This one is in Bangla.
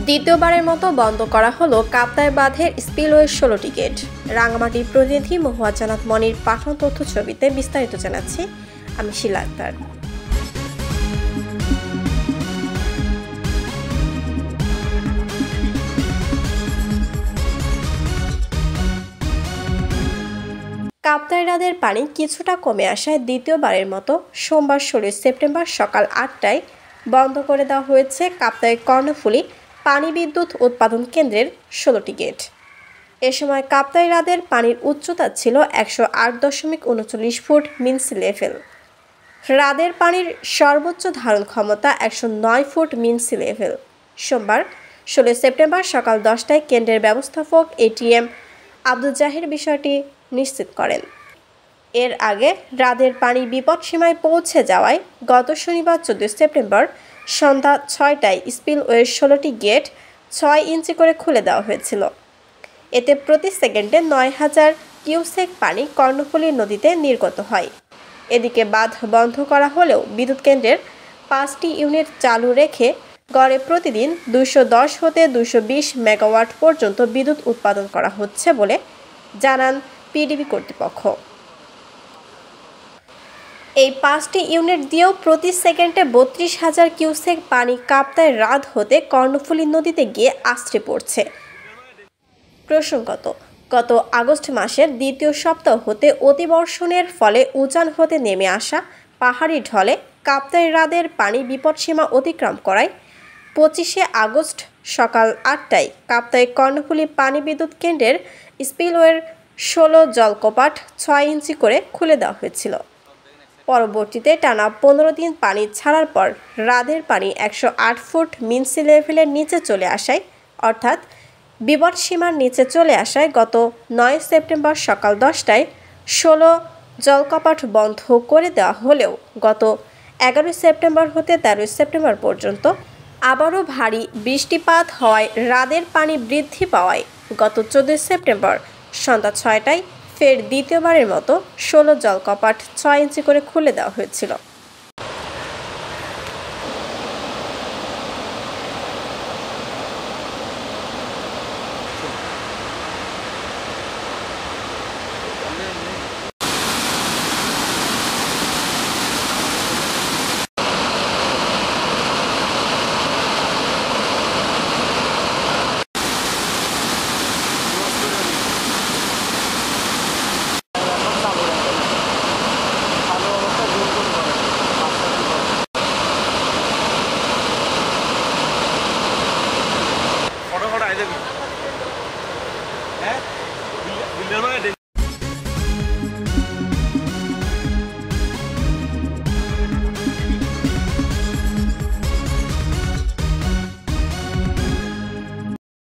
দ্বিতীয়বারের মতো বন্ধ করা হলো কাপ্তাই বাঁধের স্পিলওয়ে 16টি গেট। রাঙামাটির প্রতিনিধি মহুয়া জান্নাত মনির পাঠানো তথ্য ছবিতে বিস্তারিত জানাচ্ছি আমি শিলা আক্তার। কাপ্তাই হ্রদের পানি কিছুটা কমে আসায় দ্বিতীয়বারের মতো সোমবার 16 সেপ্টেম্বর সকাল 8টায় বন্ধ করে দেওয়া হয়েছে কাপ্তাই কর্ণফুলী পানি বিদ্যুৎ উৎপাদন কেন্দ্রের 16টি গেট। এ সময় কাপ্তাই হ্রদের পানির উচ্চতা ছিল 108.39 ফুট মিন সি লেভেল। হ্রদের পানির সর্বোচ্চ ধারণ ক্ষমতা 109 ফুট মিন সি লেভেল। সোমবার 16 সেপ্টেম্বর সকাল 10টায় কেন্দ্রের ব্যবস্থাপক এটিএম আব্দুল জাহির বিষয়টি নিশ্চিত করেন। এর আগে হ্রদের পানি বিপদসীমায় পৌঁছে যাওয়ায় গত শনিবার 14 সেপ্টেম্বর সন্ধ্যা 6টায় স্পিলওয়ের 16টি গেট 6 ইঞ্চি করে খুলে দেওয়া হয়েছিল। এতে প্রতি সেকেন্ডে 9000 কিউসেক পানি কর্ণফুলী নদীতে নির্গত হয়। এদিকে বাঁধ বন্ধ করা হলেও বিদ্যুৎ কেন্দ্রের 5টি ইউনিট চালু রেখে গড়ে প্রতিদিন 210 হতে 220 মেগাওয়াট পর্যন্ত বিদ্যুৎ উৎপাদন করা হচ্ছে বলে জানান পিডিবি কর্তৃপক্ষ। এই 5টি ইউনিট দিয়েও প্রতি সেকেন্ডে 32,000 কিউসেক পানি কাপ্তাই হ্রদ হতে কর্ণফুলী নদীতে গিয়ে আছড়ে পড়ছে। প্রসঙ্গত, গত আগস্ট মাসের দ্বিতীয় সপ্তাহ হতে অতিবর্ষণের ফলে উজান হতে নেমে আসা পাহাড়ি ঢলে কাপ্তাই হ্রদের পানি বিপদসীমা অতিক্রম করায় 25শে আগস্ট সকাল 8টায় কাপ্তাই কর্ণফুলী পানি বিদ্যুৎ কেন্দ্রের স্পিলওয়ের 16 জলকপাট 6 ইঞ্চি করে খুলে দেওয়া হয়েছিল। পরবর্তীতে টানা 15 দিন পানি ছাড়ার পর হ্রদের পানি 108 ফুট মিন সি লেভেলের নিচে চলে আসায় অর্থাৎ বিপদসীমার নিচে চলে আসায় গত 9 সেপ্টেম্বর সকাল 10টায় 16 জলকপাট বন্ধ করে দেওয়া হলেও গত 11 সেপ্টেম্বর হতে 13 সেপ্টেম্বর পর্যন্ত আবারও ভারী বৃষ্টিপাত হওয়ায় হ্রদের পানি বৃদ্ধি পাওয়ায় গত 14 সেপ্টেম্বর সন্ধ্যা 6টায় ফের দ্বিতীয়বারের মতো 16 জলকপাট 6 ইঞ্চি করে খুলে দেওয়া হয়েছিল। হ্যাঁ